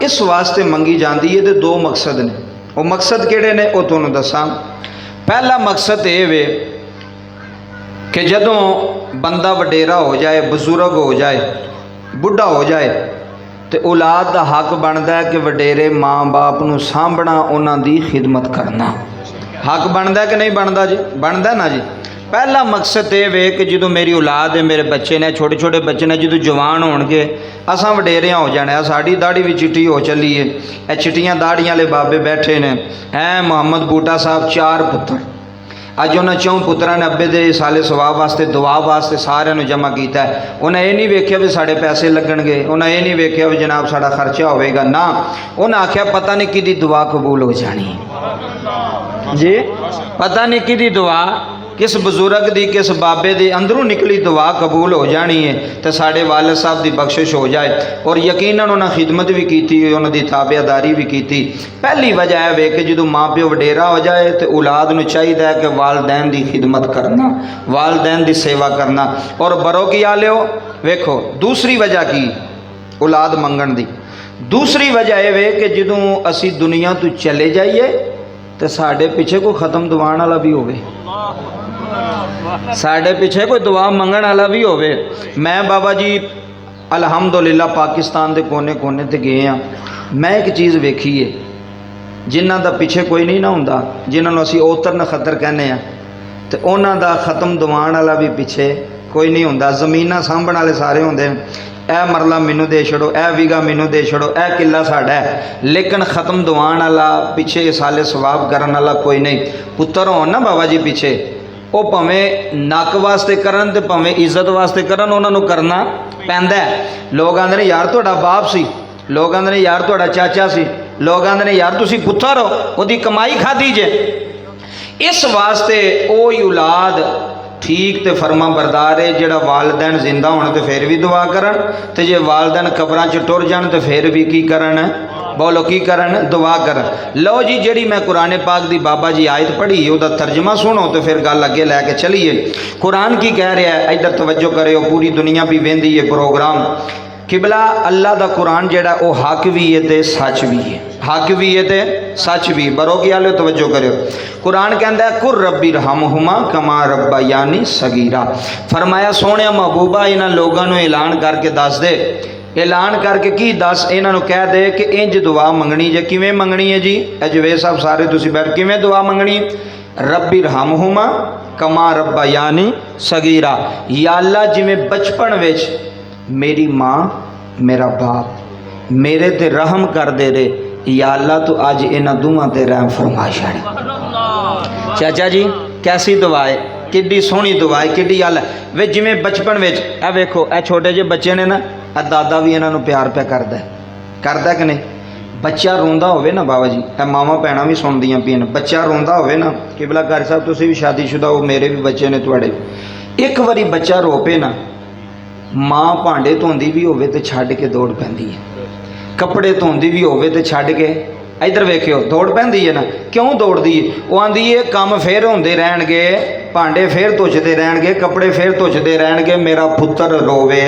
इस वास्ते मंगी जाती है। तो दो मकसद ने, वो मकसद किहड़े ने वो तुहानूं दसां। पहला मकसद ये वे कि जदों बंदा वडेरा हो जाए, बजुर्ग हो जाए, बुढ़ा हो जाए, तो औलाद का हक बनता है कि वडेरे माँ बाप नूं सांभना, उन्हां दी खिदमत करना। हक बनता है कि नहीं बनता जी? बनता ना जी। पहला मकसद ये वे कि जो मेरी औलाद है, मेरे बच्चे ने, छोटे छोटे बच्चे ने, जो जवान होणगे असां वडेरियां हो जाने। साड़ी दाढ़ी भी चिट्टी हो चली है, ये चिट्टियां दाड़ियां वाले बाबे बैठे ने हैं। मुहम्मद बूटा साहब 4 पुत्र, अज उन्होंने 4 पुत्रां ने अब्बे दे साले सवाब वास्ते, दुआ वास्ते सारिਆਂ जमा किया है। उन्हें ये नहीं वेख्या भी साढ़े पैसे लगणगे, उन्हें ये नहीं वेख्या भी जनाब साड़ा खर्चा होगा ना। उन्हें आख्या पता नहीं कि दुआ कबूल हो जानी जी, पता नहीं कि दुआ, किस बुजुर्ग की, किस बाबे की अंदरों निकली दुआ कबूल हो जानी है, तो साढ़े वालिद साहब की बख्शिश हो जाए। और यकीनन उन्हें खिदमत भी की, उन्होंने ताबेदारी भी की। पहली वजह है वे कि जो माँ प्यो वडेरा हो जाए तो औलाद नूं चाहिए कि वालदैन की खिदमत करना, वालदैन की सेवा करना। और बरो की आ लियो वेखो। दूसरी वजह की औलाद मंगण की, दूसरी वजह यह वे कि जदों असी दुनिया तो चले जाइए तो साढ़े पिछे कोई ख़त्म दुआण वाला भी होवे, साढ़े पिछे कोई दुआ मंगण वाला भी होवे। मैं बाबा जी अलहमदुलिल्लाह पाकिस्तान के कोने कोने ते गए हाँ। मैं एक चीज़ वेखी है, जिन्हां दा पिछे कोई नहीं ना हुंदा, जिन्हां नूं असीं ओतर नखत्तर कहने आ, तो उन्हां दा ख़त्म दुआण वाला भी पिछे कोई नहीं हुंदा। ज़मीनां सांभण वाले सारे हुंदे ने, ए मरला मैनू दे छड़ो, ए वीघा मैनू दे छड़ो, ए किला साड़ा है, लेकिन ख़त्म दुआण वाला पिछे साले सवाब करन वाला कोई नहीं। पुत्तर होण ना बाबा जी पिछे, वो भावें नक वास्ते करन ते भावें इज्जत वास्ते करन, उन्होंने करना पैंदा है। लोग आंदे ने यार तुहाडा बाप सी, लोग आंदे ने यार तुहाडा चाचा सी, लोग आंदे ने यार तुसीं पुत्तर हो, उहदी कमाई खाधी जे। इस वास्ते वो औलाद ठीक तो फरमा बरदार है जिहड़ा वालदैन जिंदा होने तो फिर भी दुआ करन, तो जे वालदैन कब्रां च टुर जाण तो फिर भी की करन, बोलो की करन, दुआ करन। लो जी जिहड़ी मैं कुरान पाक दी बाबा जी आयत पढ़ी उसका तर्जमा सुनो तो फिर गल अगे लैके चलीए। कुरान की कह रहा है, इधर तवज्जो करो, पूरी दुनिया भी वेंदी है प्रोग्राम। किबला अल्लाह दा कुरान जेड़ा वो हक भी है तो सच भी है, हक भी है तो सच भी। बरो की आलो तवज्जो करो। कुरान कहता है कुर रब्बी रहमहुमा कमा रब्बा यानी सगीरा। फरमाया सोने महबूबा इन्हां लोगों को ऐलान करके दस दे, ऐलान करके की दस, इन्हों कह दे कि इंज दुआ मंगनी जे। किवें मंगनी है जी? अजवेर साहब सारे तुसीं बैठ, किवें दुआ मंगनी? रब्बी रहमहुमा कमा रब्बा यानी सगीरा। या अल्लाह जिवें बचपन विच मेरी माँ मेरा बाप मेरे ते रहम कर दे रे, या अल्लाह तो अज इन्हां दोवां ते रहम फरमा छाड़ी। चाचा जी कैसी दुआ है, किड्डी सोहनी दुआ है, किड्डी अल वे जिवें बचपन विच ए वेखो ए छोटे जे बच्चे ने ना, दादा भी इन्हों प्यार पे करदा कि नहीं? बच्चा रोंदा होवे ना बाबा जी, ए मावा भैणां भी सुनदियां पियां, बच्चा रोंदा होवे ना, किबला घर साहब तुसीं भी शादीशुदा हो, मेरे भी बच्चे ने तुहाडे, एक बारी बच्चा रो पे ना, माँ भांडे धोंदी भी होवे ते छड्ड के दौड़ पैंदी है, कपड़े धोंदी भी होवे ते छड्ड के इधर वेखियो दौड़ पैंदी है ना। क्यों दौड़दी है? वो आंदी है काम फिर होंदे रहणगे, भांडे फिर धुचदे रहणगे, कपड़े फिर धुचदे रहणगे, मेरा पुत्र रोवे,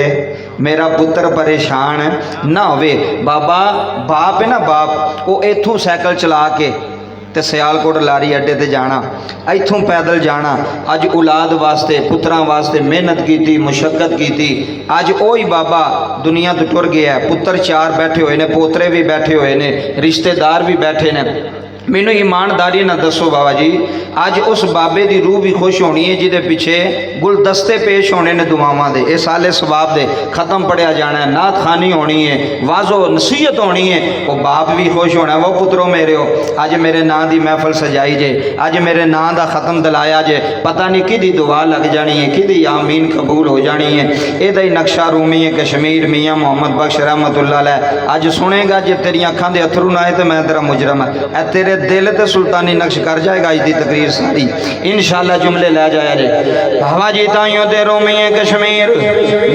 मेरा पुत्र परेशान ना होवे। बाबा बाप है ना, बाप वो इत्थों साइकिल चला के ते सियालकोट लारी अड्डे ते जाना, इत्थों पैदल जाना, अज औलाद वास्ते पुत्रां वास्ते मेहनत की, मुशक्कत की, अज वही बाबा दुनिया तो टुर गया है। पुत्र 4 बैठे हुए ने, पोतरे भी बैठे हुए ने, रिश्तेदार भी बैठे ने। मैनू ईमानदारी ना दसो बाबा जी, अज उस बाबे की रूह भी खुश होनी है जिदे पिछे गुलदस्ते पेश होने ने दुआवां दे, ये साले सवाब दे, खत्म पढ़िया जाना है, नात खानी होनी है, वाजो नसीहत होनी है, वो बाप भी खुश होना। वो पुत्रो मेरे हो, अज मेरे नां दी महफल सजाई जे, अज मेरे नां दा खत्म दिलाया जे, पता नहीं कि दुआ लग जानी है, कि आमीन कबूल हो जानी है। यदा ही नक्शा रूमी है कश्मीर मियाँ मोहम्मद बख्श रहमतुल्लाह अलैह। अज सुनेगा जे तेरी अखां दे अथरू ना आए तो मैं तेरा मुजरम है, तेरे दिल ते सुल्तानी नक्श कर जाएगा अज दी तकरीर सारी इंशाअल्लाह। जुमले लै जाया जे बाबा जी ताइयों ते रोमी कश्मीर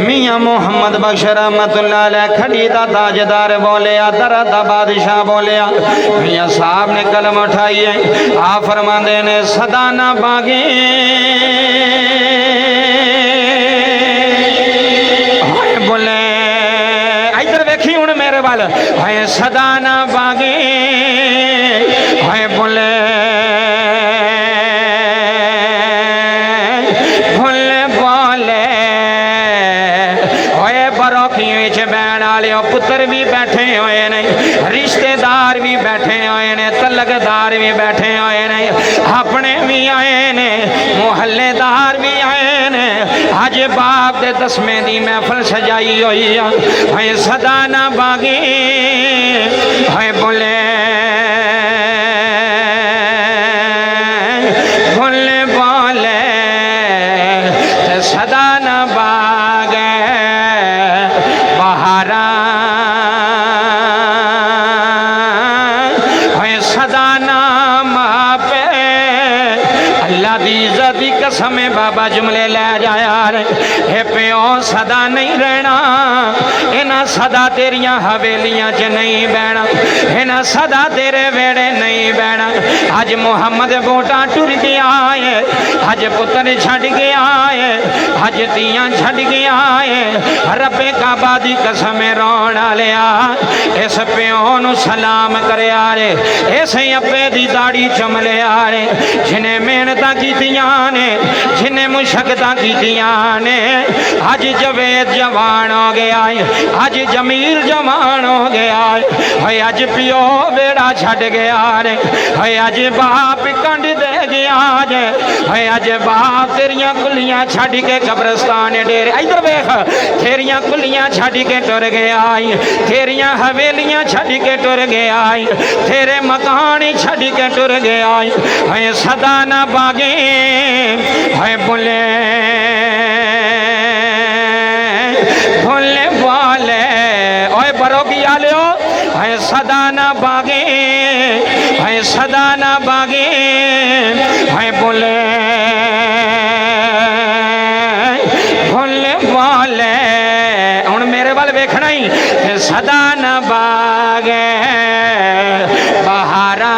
मियाँ मोहम्मद बख्श रहमतुल्लाह अलैह खड़ी दा ताजदार बोलिया, दरा दा बादशाह बोलिया। मियाँ साहब ने कलम उठाई है, आ फरमांदे ने सदा ना बागे बोले, इधर वेखी हुण मेरे वाल, हाय सदा सदा ना बागे है बोले पुत्र भी बैठे हुए ने, रिश्तेदार भी बैठे हुए ने, तलकदार भी बैठे हुए ने, अपने भी आए ने, मुहल्लेदार भी आए ने। अज बाप दे 10वें दी महफिल सजाई हुई है। सदा ना बागी है बोले बोले बोले सदा ना बागे बहारा कसम बाबा जुमले ले जाया हे प्यो सदा नहीं रहना, इन्हें सदा तेरिया हवेलियां च नहीं बहना, इन्हें सदा तेरे वेड़े नहीं बहना। अज मुहम्मद बोटा टुर गया है, अज पुत्र छड़ गया है, अज तियां छड़ गया है। रब्बे काबा दी कसम रोन लिया इस प्यो नू सलाम करया रे, इस अब्बे दी दाड़ी चमले रे, जिन्हें मेहनत कीतियां ने, जिन्हें मुशक्कतां कीतियां ने। अज जवेद जवान हो गया है, अज जमील जवान हो गया है। अज पियो बेड़ा छड़ गया रे, अज बाप कंड दे गया है। अज बाप तेरिया कुलियां छड़ के कब्रस्तान डेरे, इधर वेख तेरिया कुलियां छड़ के टुर गया है, तेरिया हवेलियां छड़ के टुर गया है, तेरे मकान छड़ के टुर गया है। सदा ना बागे है बोले बोले बोले ओए बरो की आलियो है सदा ना बागे है सदा ना बागे है बोले बोले बोले हुण मेरे वाल वेखना ही सदा ना बागे बहारा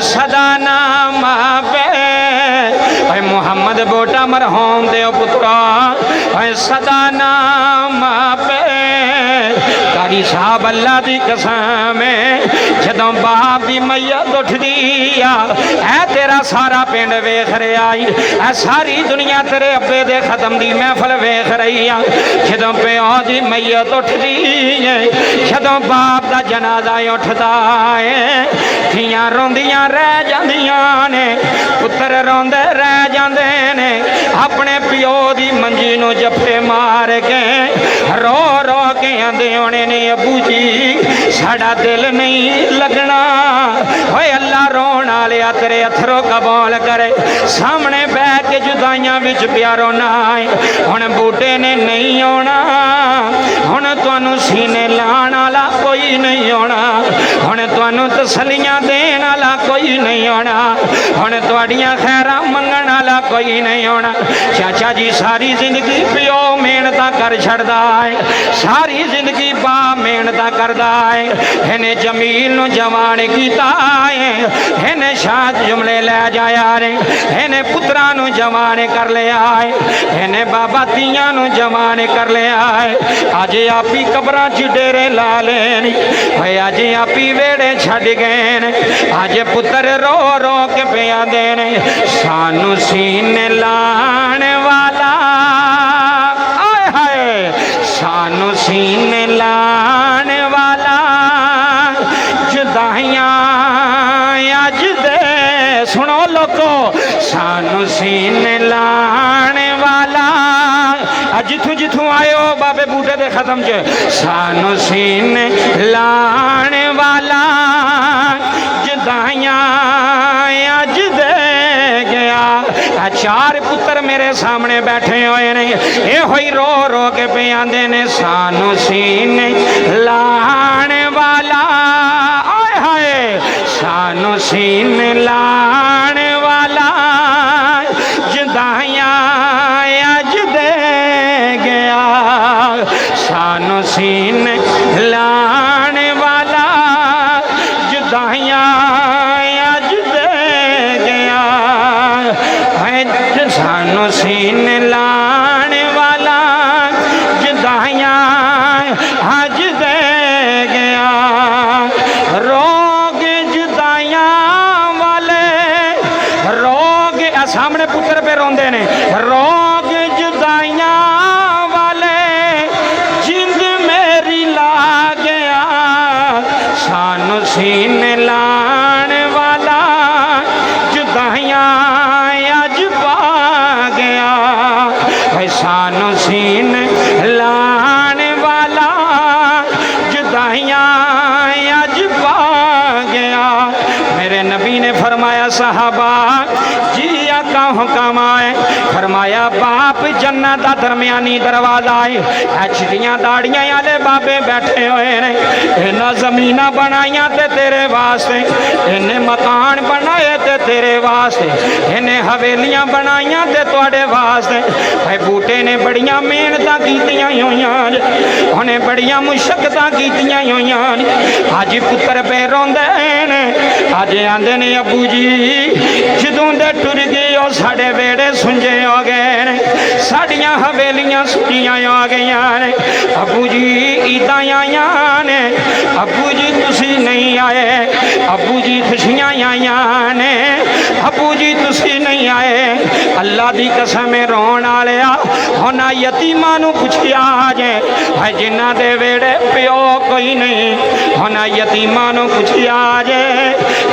सदा नाम पे मुहम्मद बोटा मरहूम दे पुत्रा सदा नाम पे कारी साहब अल्लाह दी कसम जदों बाप दी मैयत उठदी आ तेरा सारा पिंड वेख रहा है, सारी दुनिया तेरे अब्बे दे खत्म दी महफिल वेख रही आ। जदों प्यो दी मैयत उठदी है, जदों बाप दा जनाजा उठदा है, धीआं रोंदियां रह जांदियां ने, पुत्र रोंदे रह जांदे ने। अपने प्यो दी मंजी नूं जफे मार के रो रो के आंदे होने ने अबू जी साडा दिल नहीं लगना। ओए अल्लाह रोन वालिया तेरे अथरों कबूल करे, सामने बह के जुदाइयां विच पिया रोना है। हुण बूटे ने नहीं आना, हुण तुहानूं सीने लाण वाला कोई नहीं आना, हुण तुहानूं तसल्लियां देण वाला कोई नहीं आना, हुण तुहाड़ियां खैरां मंगण वाला कोई नहीं आना। चाचा जी सारी जिंदगी प्यो मेहनत कर छड़दा है, सारी जिंदगी बा मेहनत करदा है। इन्हें जमील नूं जवान कीता है, इन्हें शाद जुमले ले जाया रे, इन्हें पुत्रां नूं जवान कर लिया है, इन्हें बाबा तियां नूं जवान कर लिया है। अज आप ही कब्रां च डेरे ला लेन, अज आप ही वेड़े छड़ गए ने। अज पुत्र रो रो के पिया देने सानू सीने लाण वाला, आए हाय सानू सीने लाण वाला। जुदाइयां अज दे सुनो लोको, सानू सीने लाण वाला। जिथू जिथू आयो बाबे बूटे दे खत्म च सानू सीने लाण वाला। जुदाइयां अज दे गया। चार पुत्र मेरे सामने बैठे हुए ने, ये होई रो रो के पे आंदे ने सानू सीने लाण वाला। आए हाय सानू सीने लाण वाला। जुदाइयां अज दे गया, सानू सीने लाण वाला। जुदाइयां अज दे गया, सानू सीने लाण वाला। जुदाइयां दा दरम्यानी दरवाजा है चिट्टियां दाड़ियां वाले बाबे बैठे हुए ने इन्हां जमीनां बनाइयां ते तेरे वास्ते इन्हें मकान बनाए ते तेरे वास्ते इन्हें हवेलियां बनाइयां ते तुहाडे वास्ते भाई बूटे ने बड़ियां मेहनतां कीतियां होइयां उन्हें बड़ियां मुशक्कतां कीतियां होइयां अज पुत्तर पे रोंदे ने अज आंदे ने अबू जी जदों दे टुर गए ओ साडे वेड़े सुंजे हो गए ने साडियां हवेलियां सुनियां हो गईयां ने अबू जी ईदां आईयां ने अबू जी तुसी नहीं आए अबू जी खुशियां आईयां ने अबू जी तुसी नहीं आए अल्लाह दी कसम रोण वालिया उन्हां यतीमां नूं पुछिया जे भाई जिन्हां दे वेड़े प्यो कोई नहीं उन्हां यतीमां नूं पुछिया जे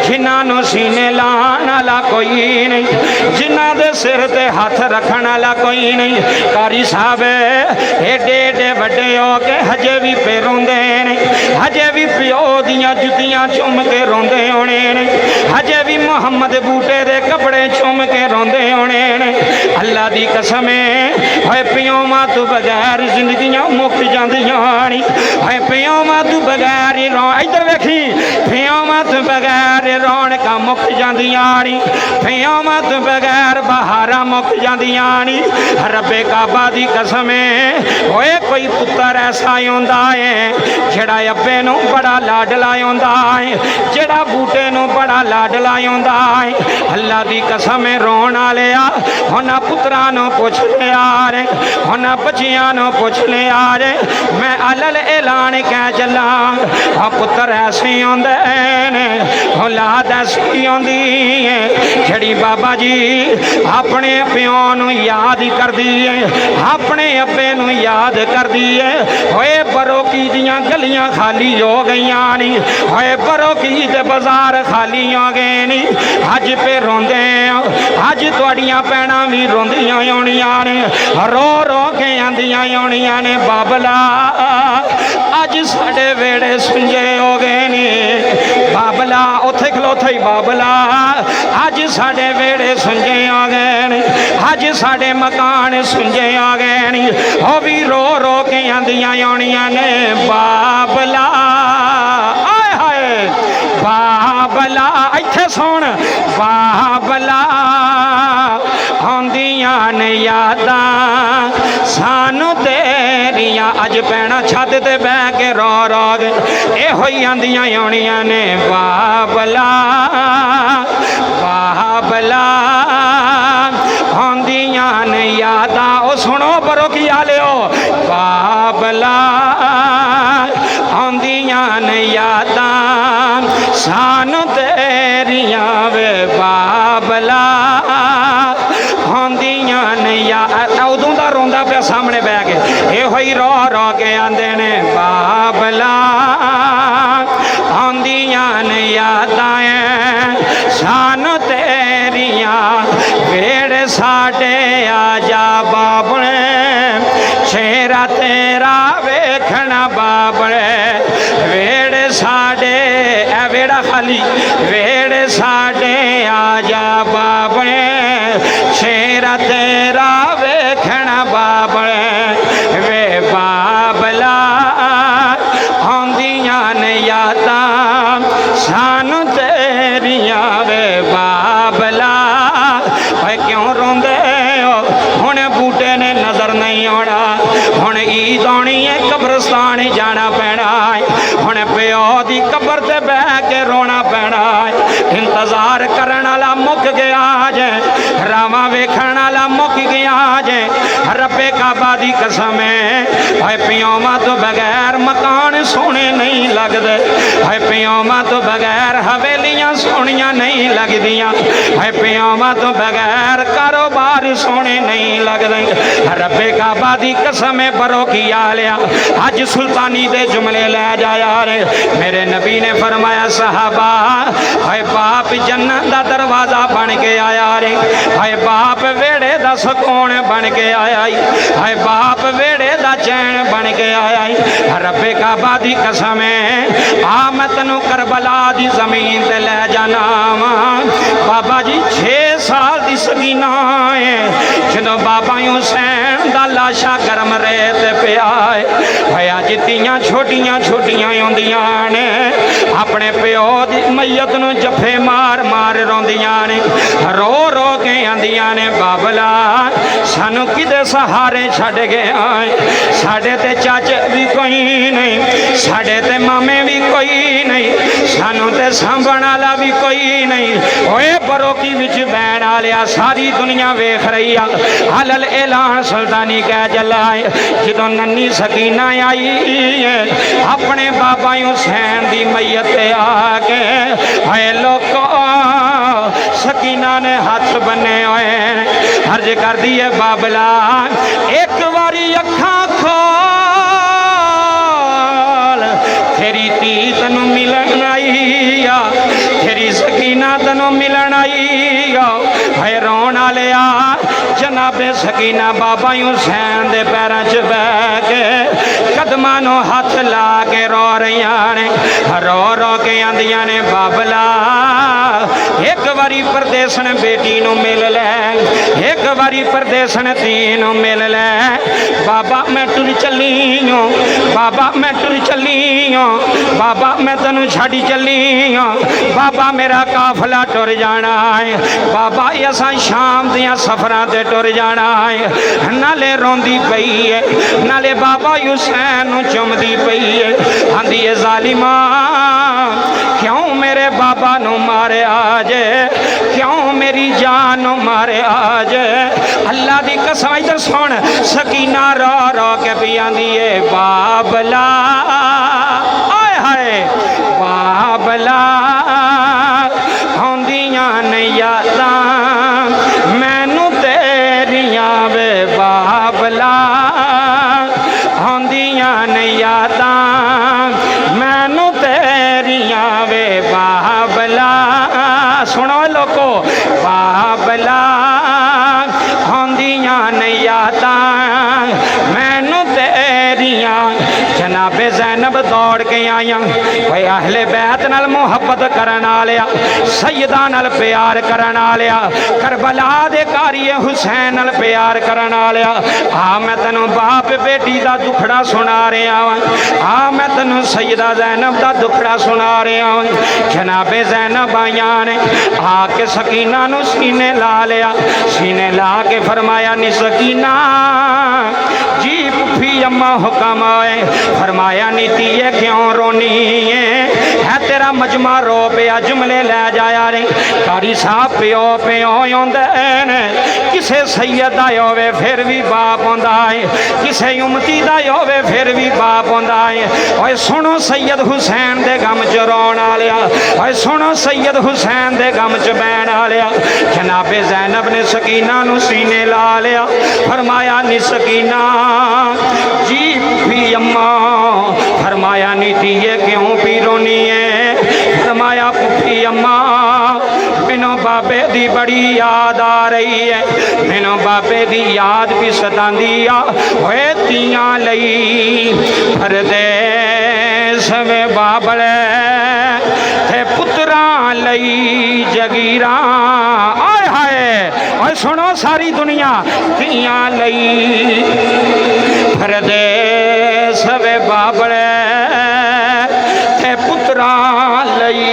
जिन्हां नूं सीने लाण वाला कोई नहीं जिन्हां दे सिर ते हथ रखण वाला कोई नहीं कारी साहब एडे एडे वड्डे हो के हजे भी पे रोंदे ने हजे भी प्यो दियां जुतियां चुम के रोंदे होने ने हजे भी मुहम्मद बूटे दे कपड़े चुम के रोंदे होने ने अल्लाह दी कसम है पियो मां तू बगैर जिंदगियां मुक जांदियां नी है पियो मां तू बगैर इधर वेखी पियो मां तू बगैर रौनकां मुक जांदियां नी पियो मां तू बगैर बहारां मुक जांदियां नी रब्बे काबा दी कसम होए कोई पुत्तर ऐसा होंदा है जेड़ा अब्बे नूं बड़ा लाडला होंदा है जेड़ा बूटे नूं बड़ा लाडला होंदा है अल्लाह दी कसम रोण वालिया उन्हां पुत्रां नूं पुछ लिया रे उन्हां बच्चियां नूं पुछ लिया रे मैं अलल ऐलान कह चला पुत्तर ऐसे होंदे ने औलाद ऐसी होंदी है जेड़ी बाबा जी अपने प्यो नूं याद करदी है अपने अब्बे नूं याद करदी है होए बरोकी दियां गलियां खाली हो गईयां नी होए बरोकी दे बाजार खाली हो गए नी अज पे रोंदे अज तुहाडियां भैणां भी रोंदियां होणियां ने रो रो के आंदियां होणियां ने बाबला अज साडे वेड़े सुंजे हो गए ने बाबला उथे खलोते ही बाबला अज साडे वेड़े सुंजे हो गए ने अज साडे मकान सुंजे हो गए ने ओ भी रो रो के आंदियां होणियां ने बाबला आए हाय बाबला इत्थे सुन बाबला आंदियां ने यादां सानू तेरियां अज पैना छत ते बह के रो रो के एहो ही आंदियां होणियां ने बाबला बाबला आंदियां ने यादां ओ सुनो बरो की आलियो बाबला आंदियां ने यादां सानू तेरियां वे बाबला आंदियां ने उदों दा रोंदा पिया सामने बह के एहो ही रो रो के आंदे ने बाबला आंदियां ने यादां सानू तेरियां वेड़ साडे आजा बाबले चेहरा तेरा वेखना बाबले वेड़ साडे ए वेड़ा खाली वेड़ साडे आजा बाबले चेहरा तेरा वेखना बाबले वे बाबला आंदियां ने यादां सानू तेरियां वे बाबला भाई क्यों रोंदे हो हुण बूटे ने नजर नहीं आना हुण ईद आनी है कब्रस्तान जाना पैना है हुण प्यो दी कब्र ते बह के रोना पैना है इंतजार करन वाला मुक गया जे रावा वेखण वाला मुक गया जे रब्बे काबा दी कसम है पियों तो बगैर मकान सोने नहीं लगदे है पियों तो बगैर हवेलियां सोनियां नहीं लगदियां है पियों तो बगैर कारोबार सोने नहीं लगदे रब्बे काबा दी कसम बरो की आलिया अज सुल्तानी दे जुमले ले जाया रे मेरे नबी ने फरमाया सहाबा है बाप जन्नत दा दरवाजा बन के आया रे है बाप वेड़े दा सुकून बन के आया है बाप वेड़े दा चैन बन के आया रब्बे काबा दी कसम आ मैं तैनूं करबला दी जमीन ते ले जाना बाबा जी 6 साल दी सगीना है जदों बाबा हुसैन दा लाशा गरम रेत पिया है अज तियां छोटियां छोटियां आउंदियां ने अपने प्यो दी मैयत नूं जफे मार मार रोंदियां ने रो रो के आंदियां ने बाबला सानू किदे सहारे छड्ड गया साडे ते चाचे भी कोई नहीं साडे ते मामे भी कोई नहीं सानू ते सांभण वाला भी कोई नहीं ओए बरोकी विच बैण वालिया सारी दुनिया वेख रही आ हलल ऐलान सुल्तानी कह चला है जदों नन्नी सकीना आई अपने बाबा हुसैन दी मैयत आके हाय लोको सकीना ने हाथ बने हुए अर्ज कर दी है बाबला एक बारी अखां खोल तेरी धी तैनू मिलन आई आ तेरी सकीना तैनू मिलन आई आ है रोन वालिया जनाबे सकीना बाबा हुसैन दे पैरों च बह के कदमां नूं हथ ला के रो रही ने रो रो के आंदियां ने बाबला एक बारी परदेसन बेटी नूं मिल लै एक बारी परदेसन धी नूं मिल लै बाबा मैं टुर चली हूं बाबा मैं टुर चली हूं बाबा मैं तैनू छड्ड चली हूं बाबा मेरा काफला टुर जाना है बाबा असां शाम दियां सफरां ते टुर जाना है नाले रोंदी पई है नाले बाबा हुसैन नूं चुमदी पई है आंदी है जालिमा क्यों मेरे बाबा नूं मारिया जे क्यों मेरी जान नूं मारिया जे अल्लाह दी कसम इधर सुन सकीना रो रो के पी आंदी है बाबला आए हाय बाबला आउंदियां ने यादां मैनू तेरियां वे बाबला आउंदियां ने यादां मैनू तेरियां वे बाबला सुनो लोको बाबला आउंदियां ने यादां मैनू तेरियां जनाबे ज़ैनब दौड़ के आईयां भाई अहले बैत नाल मुहब्बत करन वालिया सैयदा नाल प्यार करन वालिया करबला दे कारिए हुसैन नाल प्यार करन वालिया आ मैं तैनू बाप बेटी दा दुखड़ा सुना रहा वां आ मैं तैनू सैयदा ज़ैनब दा दुखड़ा सुना रहा वां जनाबे ज़ैनब आईयां ने आके सकीना नू सीने ला लिया सीने ला के फरमाया नी सकीना जी पुफी अम्मा हुक्म आए फरमाया नीति है क्यों रोनी है तेरा मजमा रो पिया जुमले लै जाया रे कारी साहब प्यो प्यो आउंदे ने किसे सैयद दा होवे फिर भी बाप आउंदा है किसे उम्मती दा होवे फिर भी बाप आउंदा है ओए सुनो सैयद हुसैन दे गम च रोण वालिया ओए सुनो सैयद हुसैन दे गम च बैण वालिया जनाबे ज़ैनब ने सकीना नू सीने ला लिया फरमाया नी सकीना जी पुफी अम्मा फरमाया नीति है क्यों पी रोनी है फरमाया पुफी अम्मा मैनू बाबे दी बड़ी याद आ रही है मैनू बाबे दी याद भी सतांदी आ होए तियां लई परदेस वे बाबले ते पुत्रां लई जगीरां आए हाय ओए सुनो सारी दुनिया तियां लई परदेस वे बाबले ते पुत्रां लई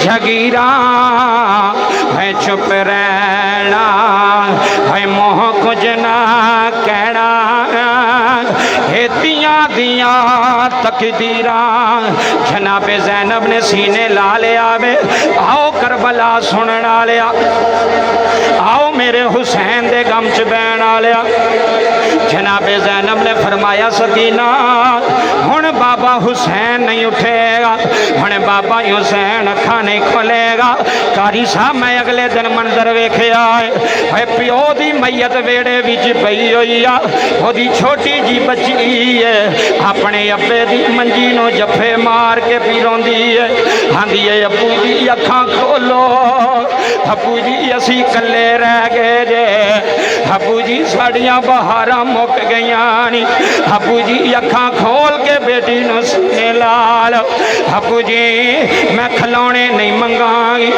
जगीरां है चुप रहना है मोह कुछ ना कहना हेतियां दिया तकदीरां जनाबे ज़ैनब ने सीने ला लिया वे आओ करबला सुनने वालिया आओ मेरे हुसैन दे गम च बैण वालिया जनाबे ज़ैनब ने फरमाया सकीना हुण बाबा हुसैन नहीं उठेगा हुण बाबा हुसैन अखा नहीं खोलेगा कारी साहब मैं अगले दिन मंजर वेखिया है प्यो दी मैयत वेड़े विच पई होई आ ओदी छोटी जी बच्ची है अपने अब्बे दी मंजी नूं जफे मार के पी रोंदी है आंदी है अब्बू जी अखां खोलो अब्बू जी असी कल्ले रह गए जे अब्बू जी साड़ियां बहारां मुक गईयां नी अब्बू जी अखां खोल के बेटी नूं सीने ला लो अब्बू जी मैं खिलौने नहीं मंगांगी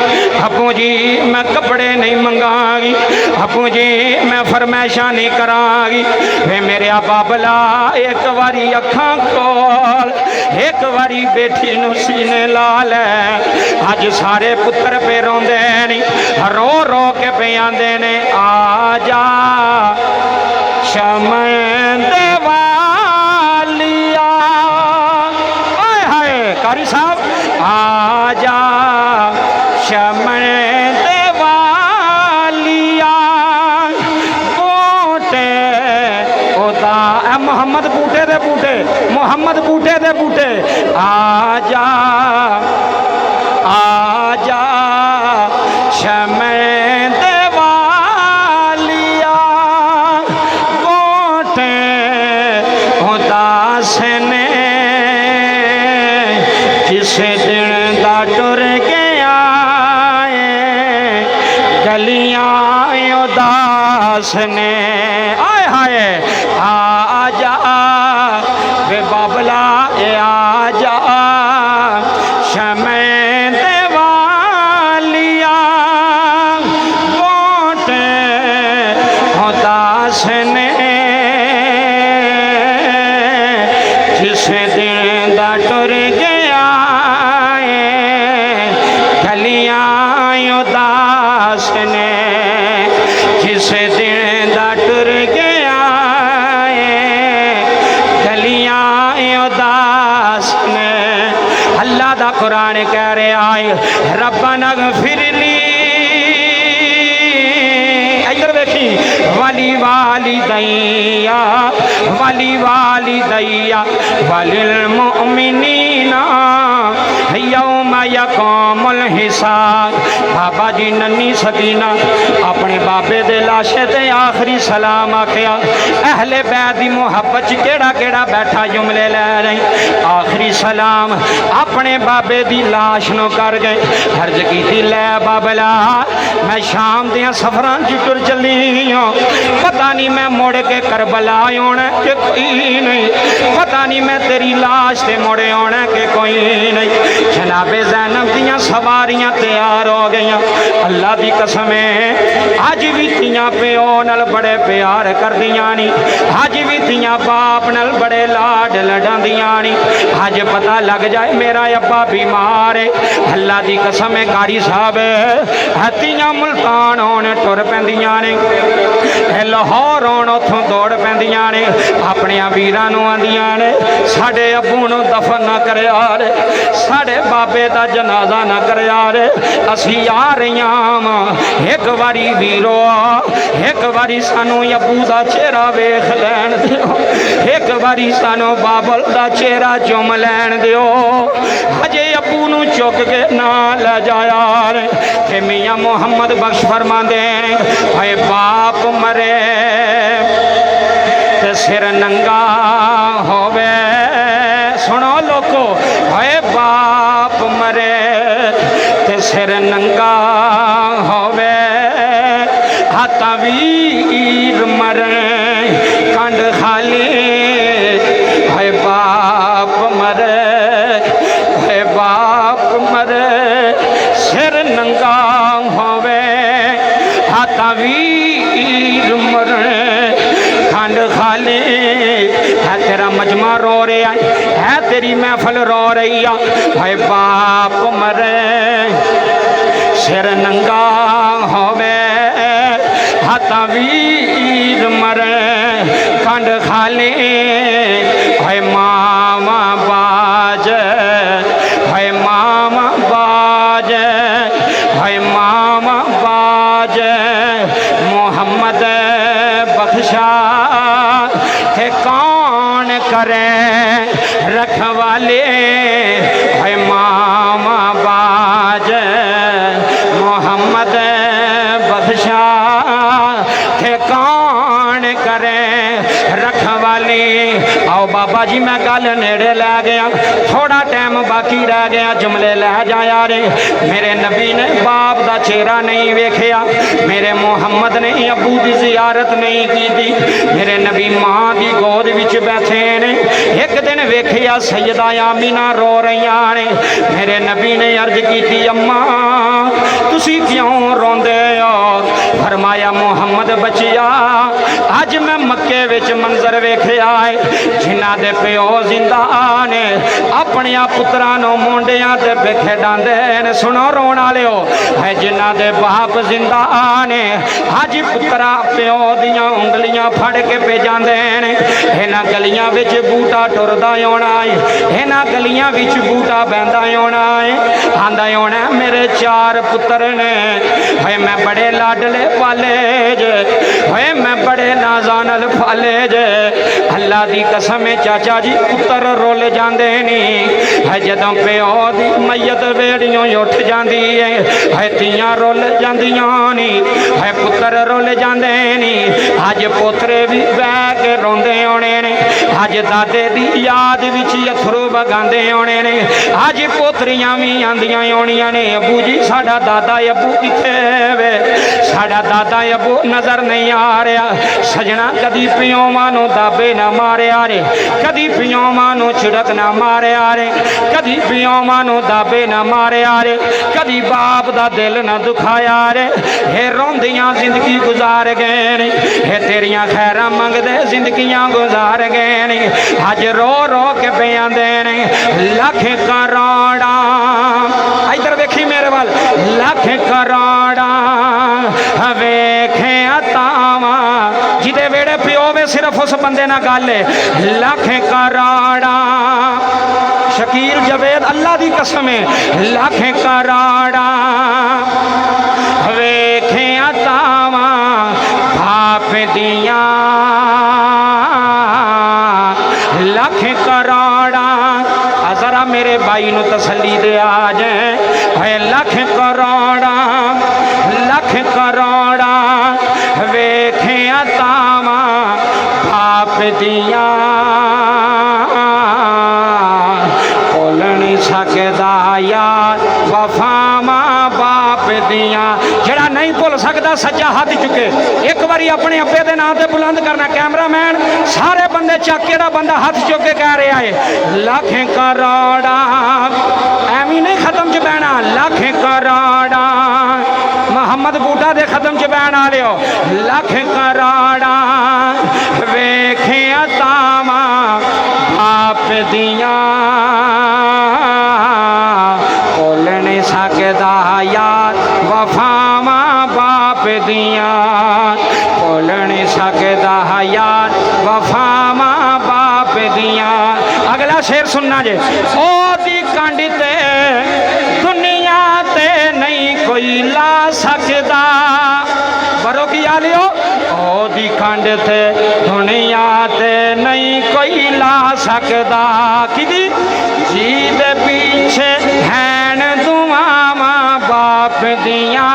अब्बू अबू जी मैं कपड़े नहीं मंगागी, अबू जी मैं फरमाइशा नहीं करांगी। वे मेरे बाबला एक बारी अखां खोल, एक बारी बेटी नूं सीने ला ले। अज सारे पुत्र पे रोंदे ने, रो रो के पे आंदे ने आ जा शमंदे वालिया। हाय हाय कारी साहब आ जा शमंदे वालिया। बूटे ओदा मोहम्मद बूटे दे बूटे, मोहम्मद बूटे दे बूटे आ जा शमंदे वालिया। बूटे उदास ने जिस दिन दा टुर के आए, गलियां उदास ने। आए हाय आ जा वे बाबला आ जा शमंदे वालिया। बोटे उदास ने जिस दिन दा टुर गया, गलियां उदास ने जिस दिन दा टुर गया, गलियां उदास ने। अल्लाह दा कुरान कह रहा है रब्बना ग़फ़िरली, इधर देखी वली वाली दैया, वली वाली दैया वलिल मुमिनीना यौम यक़ूमुल हिसाब। बाबा जी नन्नी सकीना अपने बाबे दे लाशे ते आखिरी सलाम आखिया। अहले बैत दी मुहब्बत च केड़ा केड़ा बैठा जुमले ले रही। आखिरी सलाम अपने बाबे दी लाश नो कर गए। अर्ज की लै बाबला मैं शाम दियां सफरां च टुर चली हूं, पता नहीं मैं मुड़ के करबला आना कि कोई नहीं, पता नहीं मैं तेरी लाश ते मुड़े आना कि कोई नहीं। जनाबे ज़ैनब दियां सवारियां तैयार हो गई। अल्लाह दी कसम है अज भी तियां प्यो नाल बड़े प्यार करदियां नी, अज भी तियां बाप नाल बड़े लाड लडांदियां नी। अज पता लग जाए मेरा अब्बा बीमार है, अल्लाह दी कसम है कारी साहब तियां मुल्तान होने टुर पैंदियां ने, लाहौर होण उथों दौड़ पैंदियां ने। अपने वीरां नूं आंदियां ने साडे अब्बू नूं दफन ना करिया रे, साडे बाबे दा जनाजा ना करिया रे, असीं आ रहीआं वां। एक बारी वीरो एक बारी सानू अब्बू दा चेहरा वेख लैण दिओ, एक बारी सानू बाबल दा चेहरा चुम लैण दिओ। अजे अब्बू नूं चुक के ना ले जाया रे। ते मियां मुहम्मद बख्श फरमांदे हाय बाप मरे ते सिर नंगा होवे। सुनो लोको हाय बाप मरे ते सिर नंगा होवे, हाथा वीर मरे कंड खाली। हाय बाप मरे, हाय बाप मरे सिर नंगा होवे, हाथा वीर मरे खंड खाली। है तेरा मजमा रो रहा है तेरी महफल रो रही है। हाय बाप मरे सिर नंगा होवे, हाथा वीर मरे खंड खाली। हाय मामा बाज, हाय मामा बाज, हाय मामा बाज मोहम्मद बख्शा के कौन करे रखवाले। हाय मामा बाज मोहम्मद बख्शा के कौन करे रखवाले। आओ बाबा बाबा जी मैं गल नेड़े लै गया, थोड़ा टाइम बाकी रह गया, जुमले लै जा यारे। मेरे नबी ने बाप दा चेहरा नहीं वेखिया, मेरे मुहम्मद ने अबू दी जियारत नहीं की थी, मेरे नबी मां दी गोद विच बैठे ने। एक दिन वेखिया सैयदा आमीना रो रही ने। मेरे नबी ने अर्ज की, अम्मा तुसी क्यों रोंदे हो? फरमाया मुहम्मद बचिया, अज मैं मक्के विच मंजर वेखिया है, जिन्हां दे प्यो जिंदा ने अपने पुत्रां नूं मुंडियां ते खेडांदे ने। सुनो रोण वालिओ, है जिन्हां दे बाप जिंदा ने अज पुत्रा प्यो दियां उंगलियां फड़ के भेजांदे ने। इन्हां गलियां विच बूटा टुरदा आउणा है, इन्हां गलियां विच बूटा बहंदा आउणा है, आंदा आउणा मेरे 4 पुत्र ने, है मैं बड़े लाडले पाले जे, है मैं बड़े नाजानल पाले जे। अल्लाह दी कसम है चाचा जी, पुत्र रोल जांदे नहीं है, जदों प्यो दी मैयत वेड़ियों उठ जाती है तियां रोल जांदियां नहीं है, पुत्र रोल जाते नहीं। अज पोतरे भी बह के रोंदे होने ने, अज दादे दी याद विच अथरू वगांदे होने ने, अज पोतरियां भी आंदियां होनियां ने, अबू जी साडा दादा अबू किथे वे, साडा दादा अबू नजर नहीं आ रहा। सजना कदी पियोवां नूं दाबे ना मारिया रे, कदी पियोवां नूं छिड़क ना मारिया रे, कदी पियोवां नूं दाबे ना मारिया रे, कदी बाप दा दिल ना दुखाया रे। हे रोंदियां जिंदगी गुजार गए ने, हे तेरियां खैरां मंगदे जिंदगियां गुजार गए ने, अज रो रो के पियांदे ने। लख करोड़ा इधर वेखी मेरे वाल, लख करोड़ा वेखे तावा जिदे वेड़े प्यो वे सिर्फ उस बंदे ना गल है। लख करोड़ा शकीर जवेद अल्लाह दी कसम है, लख करोड़ा वेखे तावा बाप दिया, लख करोड़ा। जरा मेरे भाई नू तसल्ली दे आ जाए, है लख करोड़ा, लख करोड़ा वेखे तावा बाप दिया, भुल नहीं सकदा यार वफावां बाप दिया। जड़ा नहीं भुल सकता सच्चा हाथ चुके, एक बारी अपने अब्बे के नाम से बुलंद करना। कैमरामैन सारे बंदे चक के बंदा हाथ चुक के कह रहा है लख करोड़ा, एवं नहीं खत्म च बहना, लख करोड़ा मोहम्मद बूटा दे खत्म च बहन आ लियो। लख करोड़ा वेखे तावा बाप दिया, भुल नहीं सकदा यार वफावां बाप दिया, भुल नहीं सकदा यार वफावां बाप दिया। अगला शेर सुनना जे, ओ दी कंड ते दुनिया ते नहीं कोई ला सकदा, बरो की आ लियो, ओ दी कंड ते दुनिया ते नहीं कोई ला सकदा। किदी जी दे पीछे हैन दुआवां बाप दिया,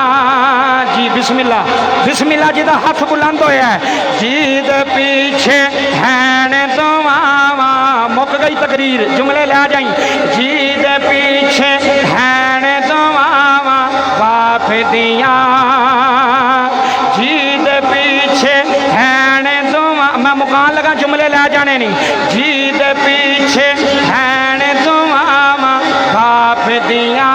जी बिस्मिल्लाह बिस्मिल्लाह जी दा हाथ बुलंद होया है, जी दे पीछे हैन दुआवां, मुक गई तकरीर जुमले लै जाई, जी दे पीछे हैन दुआवां बाप दिया, जी दे पीछे हैन दुआ, मैं मुकान लगा जुमले लै जाने नहीं, जी दे पीछे हैन दुआवां बाप दिया,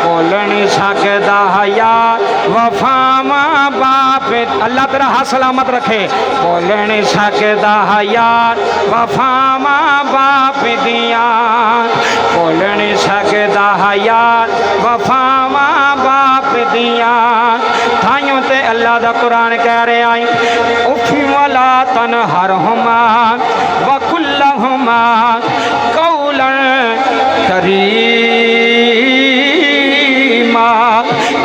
भुल नहीं सकदा यार वफावां बाप। अल्लाह तेरा हाथ सलामत रखे। भुल नहीं सकदा यार वफावां बाप दिया, भुल नहीं सकदा यार वफावां बाप दिया। थाइयों ते अल्लाह दा कुरान कह रहा है, उफ़ी वला तनहरहुमा वकुल्लहुमा कौलन करीमा।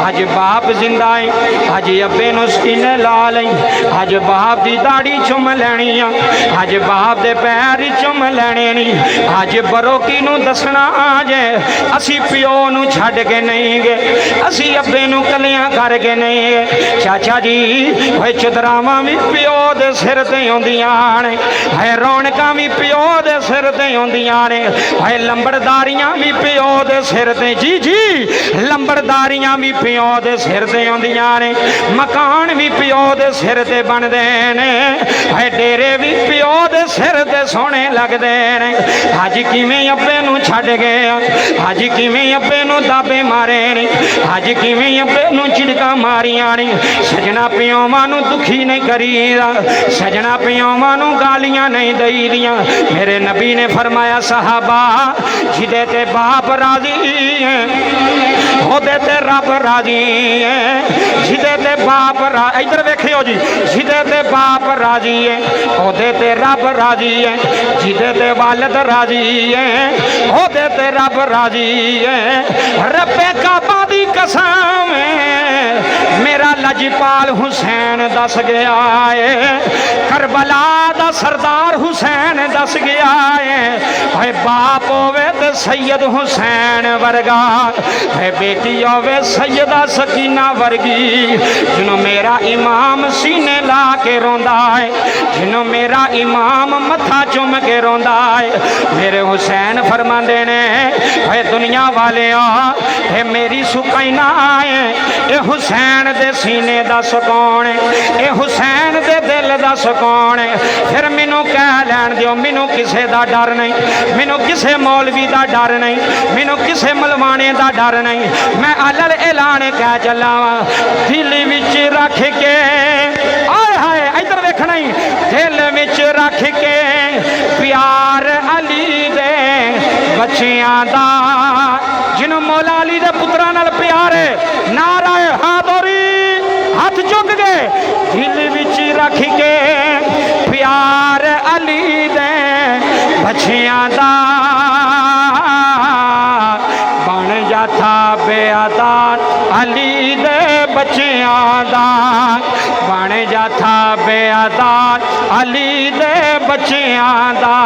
आज बाप जिंदा है, अज अब्बे नूं सीने ला लई, अज बाप दी दाढ़ी चुम लैनी आ, अज बाप दे पैर चुम लैने नहीं, अज बरोकी नूं दसना जे असी प्यो नूं छड्ड के नहीं गए, असी अब्बे नूं कलियां करके नहीं गए। चाचा जी होए चदरावां भी प्यो दे सिर ते आउंदियां ने, है रौनकां भी प्यो दे सिर ते आउंदियां ने, है लंबड़दारियां भी प्यो दे सिर ते, जी जी लंबड़दारियां भी प्यो दे सिर ते आउंदियां ने, मकान भी प्यो दे सिर ते बनदे ने, है डेरे भी प्यो दे सिर ते सोहणे लगदे ने। अज किवें अब्बे नूं छड्ड गए, अज किवें अब्बे नूं दाबे मारे ने, अज किवें अब्बे नूं झिड़कां मारियां ने। सजना प्योवां नूं दुखी नहीं करीदा, सजना प्योवां नूं गालियां नहीं दईदियां। मेरे नबी ने फरमाया सहाबा जिदे ते बाप राजी है ओदे ते रब राजी है, जिदे ते बाप इधर वेखियो जी, जिदे ते बाप राजी है ओदे ते रब राजी है, जिदे ते वालिद राजी है ओदे ते रब राजी है। रब्बे काबा दी कसम मेरा लजपाल हुसैन दस गया है, करबला दा सरदार हुसैन दस गया है, बाप होवे ते सैयद हुसैन वर्गा, है बेटी होवे सैयदा सकीना वर्गी। जिन्हों मेरा इमाम सीने ला के रोंदा है, जिन्हों मेरा इमाम मथा चुम के रोंदा है। मेरे हुसैन फरमांदे ने है दुनिया वाले है मेरी सुकैना है, ये हुसैन दे सीने दा सुकून है, ये हुसैन दे दिल दा सुकून है। फिर मैनू कह लैन दिओ, मैनू किसे दा डर नहीं, मैनू किसे मौलवी दा डर नहीं, मैनू किसे मलवाने दा डर नहीं। मैं अलल ऐलान कह चला वा दिल विच रख के, आए हाय इधर देखना ही, दिल विच रख के प्यार अली दे बच्चियां दा, जिन्हों मौला अली दे पुत्रां नाल प्यार है, नाराए हादरी हाथ चुक गए, दिल विच रख के प्यार अली दे बच्चियां दा, बन जाता बेअदार अली दे बच्चियां दा, बन जाता बेअदार अली दे बच्चियां दा।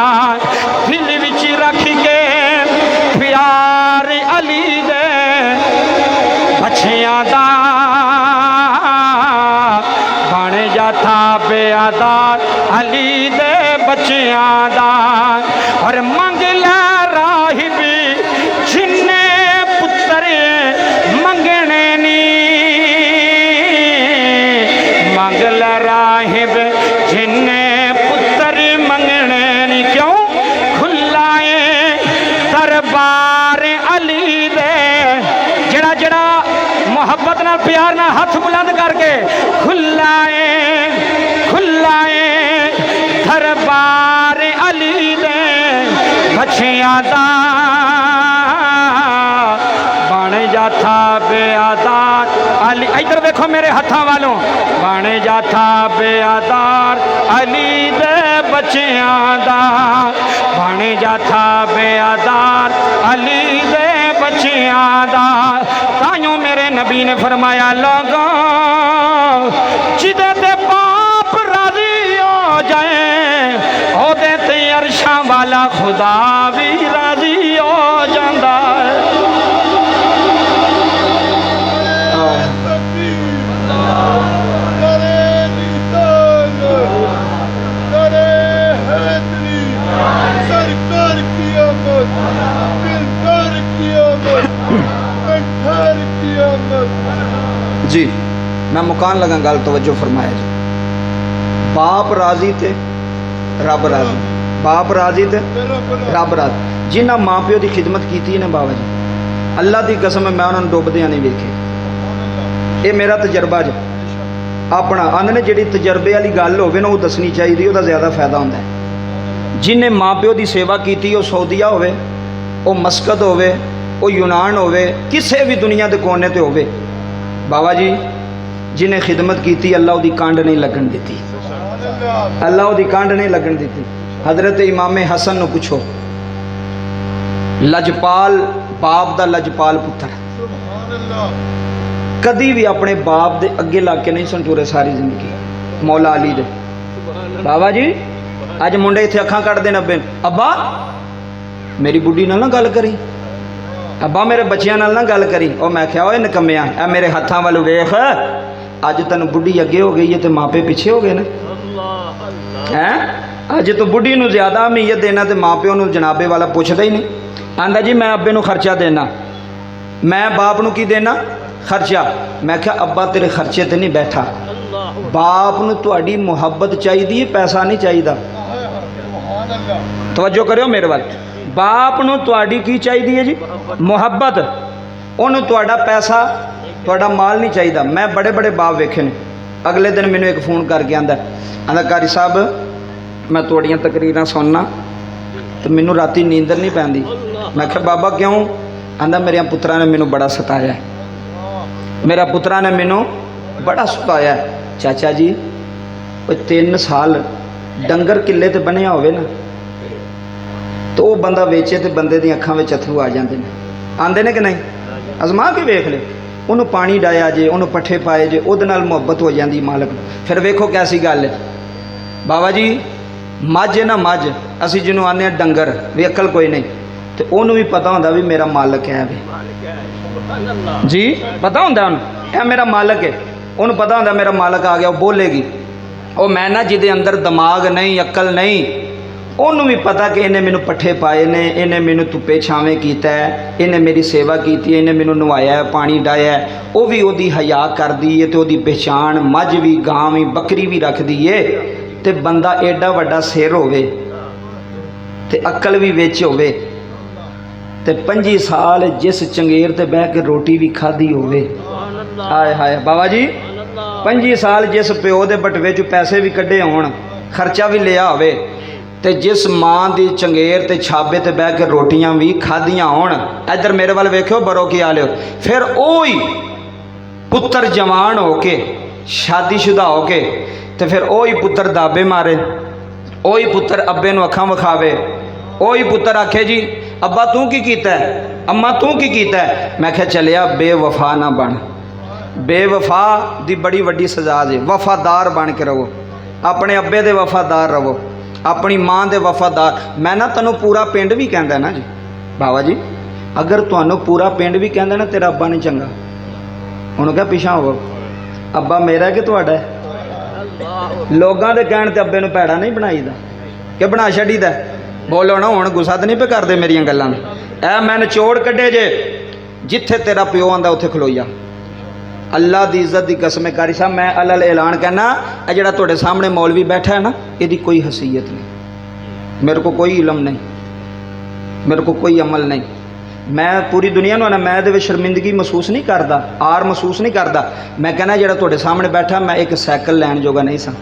दिल विच रख के प्यार अली दे बच्चियां दा, बन जाता बेअदार अली दे बच्चियां दा। और मंग लै राहिबी जिन्ने पुत्तर मंगने नी, मंग लै राहिब जिन्ने पुत्तर मंगने नी, क्यों खुला है दरबार अली दे। जड़ा जड़ा मोहब्बत नाल प्यार नाल हथ बुलंद करके खुला है दरबार अली दे बच्चियां दा, बन जाता बेअदार अली। इधर देखो मेरे हथा वालों, बन जाता बेअदार अली दे बच्चियां दा, बन जाता बेअदार अली दे बच्चियां दा। ताइयों मेरे नबी ने फरमाया लोगों जिदे ते बाप राजी हो जाए ओदे ते अरशां वाला खुदा भी राजी हो जांदा है। जी मैं मुकान लगा गल तवज्जो फरमाया जी। बाप राजी ते रब राजी, बाप राजी ते रब राजी। जिन्हें माँ प्यो की खिदमत की ने बाबा जी, अल्लाह की कसम मैं उन्होंने डुबदियां नहीं वेखे। ये मेरा तजर्बा जो अपना आंदे ने जी तजर्बे वाली गल होवे ना वो दसनी चाहिए, वह ज़्यादा फायदा होता है। जिन्हें माँ प्यो की सेवा की, वो सऊदीया होवे, वो मस्कत होवे, वो यूनान होवे, किसी भी दुनिया के कोने ते होवे, बाबा जी जिन्हें खिदमत की अल्लाह उसकी कांड नहीं लगन दी, अल्लाह उसकी कांड नहीं लगन दी। हजरत इमाम हसन नूं पुछो, लजपाल बाप दा लजपाल पुत्र, कदी भी अपने बाप दे अगे लग के नहीं संटूरे सारी जिंदगी। मौला अली दे बाबा जी अज मुंडे इत्थे अखां कटदे ने अब्बे अब्बा मेरी बुढ़ी नाल ना गल करी, अब्बा मेरे बच्चियां नाल ना गल करी। और मैं क्या ओए निकम्मिया ए मेरे हत्थां वाल वेख, अज तैनूं बुढ़ी अगे हो गई है तो मापे पिछे हो गए ने हैं। अज तो बुढ़ी नूं ज़्यादा अहमीयत देना तो माँ प्यो नूं जनाबे वाला पुछदा ही नहीं। आंदा जी मैं अब्बे नूं खर्चा देना, मैं बाप नूं की देना खर्चा। मैं क्या अब्बा तेरे खर्चे ते नहीं बैठा, बाप नूं तुहाडी मुहब्बत चाहिदी है, पैसा नहीं चाहिदा। तवज्जो करियो मेरे वाल, बाप नूं तुहाडी की चाहिदी है जी मुहब्बत, उन्होंने तुहाडा पैसा तुहाडा माल नहीं चाहिदा। मैं बड़े बड़े बाप वेखे ने। अगले दिन मैनू एक फ़ोन करके आंदा कारी साहब मैं तुहाड़ियां तकरीरां सुनना तो मैनू राती नींदर नहीं पैंदी। मैं क्या बाबा क्यों? आंदा मेरे पुत्रा ने मैनू बड़ा सताया है, मेरा पुत्रा ने मैनू बड़ा सताया है। चाचा जी 3 साल डंगर किले ते बनिया होवे ना तो वह बंदा वेचे तो बंदे दी अखां विच अथरू आ जाते हैं, आंदे ने कि नहीं? अजमा के वेख ले, उन्होंने पानी डाया जे, उन्होंने पट्ठे पाए जे, उहदे नाल मुहब्बत हो जाती मालक। फिर वेखो कैसी गल है बाबा जी, मझ है ना मझ, असी जिन्हों आने डंगर भी अकल कोई नहीं, तो उन्होंने भी पता होंदा भी मेरा मालक है भी जी, पता होंदा उन्होंने मेरा मालक है, उन्होंने पता होंदा मेरा मालक आ गया, वो बोलेगी। और मैं ना जिदे अंदर दिमाग नहीं अकल नहीं, उन्होंने भी पता कि इन्हें मैनू पट्ठे पाए ने, इन्हें मैनू धुप्पे छावें किया है, इन्हें मेरी सेवा की है, इन्हें मैनू नवाया है, पानी डाया है, वो भी ओदी हया कर दी है, तो ओदी पहचान मझ भी गां भी बकरी भी रख दी है। तो बंदा एडा वड्डा सिर होवे ते अकल भी विच होवे ते 25 साल जिस चंगेर ते बह के रोटी भी खाधी होवे, हाय हाय बाबा जी 25 साल जिस प्यो दे बटवे चों पैसे भी कढ़े होण, खर्चा भी लिया होवे, ते जिस माँ दी चंगेर ते छाबे ते बह के रोटियां भी खाधियां होण। इधर मेरे वाल वेखियो बरो की आलियो। फिर ओही पुत्र जवान होके शादीशुदा होके तो फिर ओही पुत्र दाबे मारे, ओही पुत्र अब्बे नूं अखां विखावे, ओही पुत्र आखे जी अब्बा तू की कीता है, अम्मा तू की कीता है। मैं क्या चलिया बेवफा ना बन, बेवफा दी बड़ी वड्डी सजा जे, वफादार बन के रहो, अपने अब्बे दे वफादार रहो, अपनी माँ दे वफादार। मैं ना तैनूं पूरा पिंड भी कहंदा ना जी बाबा जी, अगर तुहानूं पूरा पिंड भी कहंदा ना तेरा अब्बा नहीं चंगा, उन्होंने क्या पिछा हो अब्बा मेरा कि तुहाडा है? लोगों के कहण ते अब्बे नूं भैड़ा नहीं बनाईदा कि बना छड्डीदा। बोलो ना हुण गुस्सा तो नहीं पे करदे मेरियां गल्लां। ऐ मैं निचोड़ कड्ढे जे, जिथे तेरा प्यो आंदा उत्थे खलो जा। अल्लाह दी इज्जत दी कसम कारी साहब मैं अलल ऐलान कहना, ये जिहड़ा तुहाडे सामने मौलवी बैठा है ना, इहदी कोई हसीयत नहीं, मेरे को कोई इलम नहीं, मेरे को कोई अमल नहीं। मैं पूरी दुनिया नूं ना मैं इहदे विच शर्मिंदगी महसूस नहीं करदा, आर महसूस नहीं करदा। मैं कहना जिहड़ा तुहाडे सामने बैठा, मैं एक साइकिल लैण जोगा नहीं सा,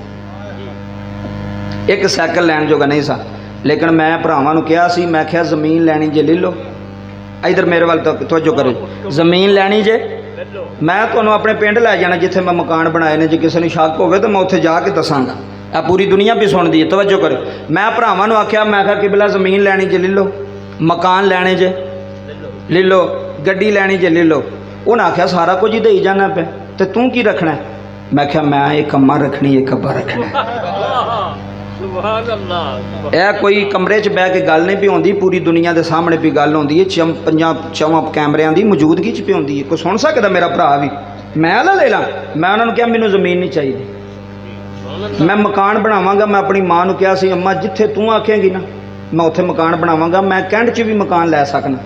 एक साइकिल लैण जोगा नहीं सा। लेकिन मैं भरावां नूं कहा सी, मैं क्या जमीन लैनी जे ले लो। इधर मेरे वाल तवज्जो करो, जमीन लैनी जे मैं तुहानूं अपने पिंड लै जाना जिथे मैं मकान बनाए ने, जे किसी नूं शक होवे तो मैं उत्थे जाके दसांगा। आ पूरी दुनिया भी सुणदी है, तवज्जो करो। मैं भरावां नूं आख्या, मैं कहा किबला जमीन लैनी जे ले लो, मकान लैने जे ले लो, गड्डी लैनी जे ले लो। उन्हें आख्या सारा कुछ ही देई जाना पे, तो तू की रखना है? मैं क्या मैं एक अम्मा रखनी, एक अब्बा रखना है। यह कोई कमरे च बह के गल नहीं पी होंदी, पूरी दुनिया के सामने भी गल होंदी है, 5 कैमरियां की मौजूदगी च पी होंदी है। कोई सुन सकता मेरा भरा भी? मैं ला ले ला। मैं उन्होंने कहा मैनू जमीन नहीं चाहिए, मैं मकान बनावांगा। मैं अपनी माँ को कहा सी, अम्मा जिथे तू आखेंगी ना मैं उत्थे मकान बनावांगा। मैं कैंट च भी मकान लै सकना,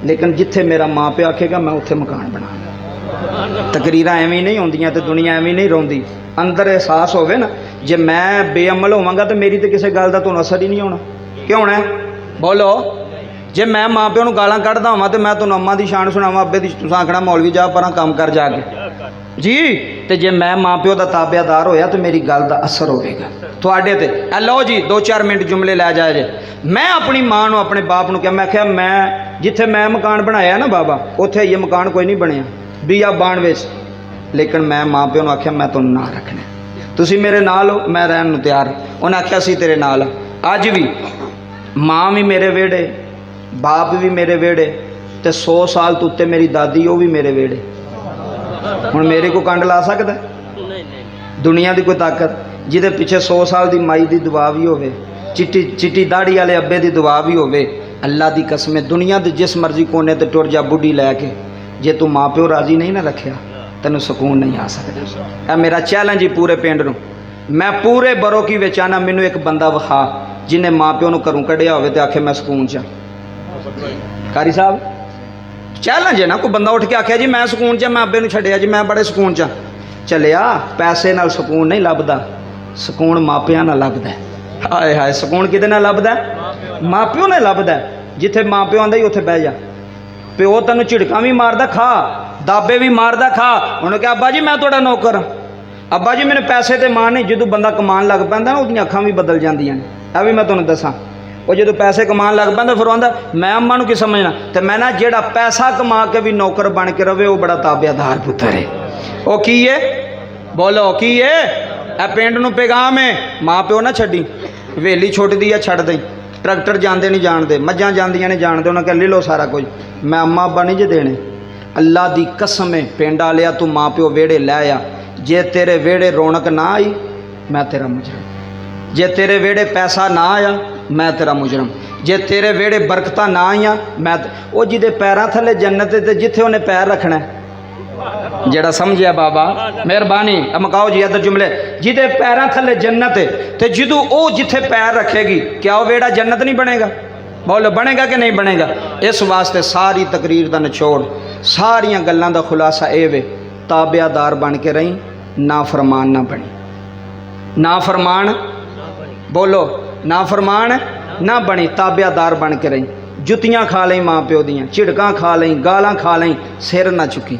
लेकिन जिथे मेरा माँ प्यो आखेगा मैं उत्थे मकान बनाऊंगा। तकरीरां एवं नहीं होंदियां तो दुनिया एवं नहीं रोंदी। अंदर एहसास होवे ना, जे मैं बेअमल होवांगा तो मेरी तो किसी गल का तुहानूं असर ही नहीं होना। क्यों होना है बोलो? जे मैं माँ प्यो नूं गालां कढ़दा होवां तो मैं तुहानूं अम्मा की शान सुणावां, अब्बे दी तुसां आखना मौलवी जा परां काम कर जाके जी। तो जे मैं माँ प्यो का ताबेदार होया तो मेरी गल का असर होगा तुहाडे ते। लो जी 2-4 मिनट जुमले लै जाए जे। मैं अपनी माँ नूं अपने बाप नूं कहा, मैं क्या मैं जिथे मैं मकान बनाया ना बाबा, उत्थे ये मकान कोई नहीं बनया बियाबान विच, लेकिन मैं माँ प्यो नूं आख्या मैं तुहानूं ना रखना, तुसीं मेरे नाल हो, मैं रहन नूं तैयार। उन्हें आख्या सी तेरे नाल। अज भी माँ भी मेरे वेड़े, बाप भी मेरे वेड़े, ते 100 साल तो उत्ते मेरी दादी वो भी मेरे वेड़े। हुण मेरे को कंड ला सकदा? दुनिया की कोई ताकत जिहदे पिछे 100 साल की माई की दुआ भी होवे, चिट्टी चिट्टी दाड़ी वाले अब्बे की दुआ भी होवे, अल्लाह की कसम दुनिया के जिस मर्जी कोने ते टुर जा बुढ़ी लैके, जे तू माँ प्यो राजी नहीं ना रखिया तेन सुकून नहीं आ सकता। मेरा चैलेंज ही पूरे पिंड नूं, मैं पूरे बरोकी विच आना, मैनू एक बंदा विखा जिन्हें माँ प्यो नूं घरों कढ़िया होवे ते आखे मैं सुकून च। कारी साहब चैलेंज है ना, कोई बंदा उठ के आखे जी मैं सुकून च, मैं अब्बे नूं छड्डिया जी मैं बड़े सुकून च। चलिया पैसे नाल सुकून नहीं लभदा, सुकून मापियां नाल लभदा। हाय हाय सुकून किहदे नाल लभदा? माँ प्यो ने लभदा। जिथे माँ प्यो आंदा ही उत्थे बह जा, प्यो तैनूं झिड़कां भी मारदा खा, दाबे भी मारदा खा। उन्हें कहा अब्बा जी मैं तुहाडा नौकर हाँ, अब्बा जी मैंने पैसे ते मां नहीं। जदों बंदा कमान लग पैंदा ना उहदियां अखां भी बदल जांदियां ने। ਇਹ भी मैं तुहानूं दसां, वो जो पैसे कमान लग पैंदा फिर आंदा मैं अम्मा नूं की समझना। तो मैं ना जिहड़ा पैसा कमा के भी नौकर बन के रवे वो बड़ा ताबेदार पुत्तर है। वो की है बोलो की है? ए पिंड नूं पैगाम है, माँ प्यो ना छड्डी, हवेली छुटदी है छड्ड दई, ट्रैक्टर जांदे नहीं जानते, मझां जांदियां नहीं जानते, उन्हें कहा ले लो सारा कुछ, मैं अम्मा अब्बा नहीं जे देने। अल्लाह दी कसम है पिंड वालिया तू माँ प्यो वेड़े लै आ, जे तेरे वेड़े रौनक ना आई मैं तेरा मुजरम, जे तेरे वेड़े पैसा ना आया मैं तेरा मुजरम, जे तेरे वेड़े बरकत ना आईया मैं वो जिदे पैरों थले जन्नत है, जिथे उन्हें पैर रखना है। जेड़ा समझिया बाबा मेहरबानी मकाओ जी इधर जुमले, जिदे पैरों थले जन्नत है तो जदों वो जिथे पैर रखेगी क्या वो वेड़ा जन्नत नहीं बनेगा? बोलो बनेगा कि नहीं बनेगा? इस वास्ते सारी तकरीर का निचोड़ सारिया गल्लां दा खुलासा ये वे, ताबियादार बन के रही, ना फरमान ना बनी, ना फरमान बोलो ना फरमान ना बनी, ताबियादार बन के रही। जुतियाँ खा लई माँ प्यो दियाँ, झिड़कां खा लई, गालां खा लई, सिर ना चुकी,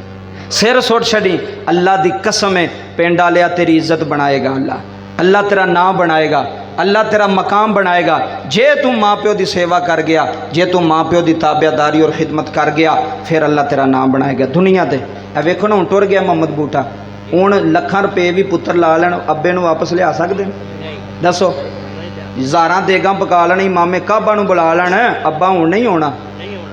सिर सुट छड़ी। अल्लाह दी कसम है पिंड वालिया तेरी इज्जत बनाएगा अल्लाह, अल्लाह तेरा नाम बनाएगा, अल्लाह तेरा मकाम बनाएगा। जे तू माँ प्यो की सेवा कर गया, जे तू माँ प्यो की ताबियादारी और खिदमत कर गया, फिर अल्लाह तेरा नाम बनाएगा दुनिया ते। वेखो ना हुण टुर गया मोहम्मद बूटा, हुण लखां रुपये भी पुत्र ला लैण अब्बे नूं वापस लिया सकदे ने? दसो, हज़ारां देगां पका लैणी, मामे काबा नूं बुला लैण, अब्बा हुण नहीं होना।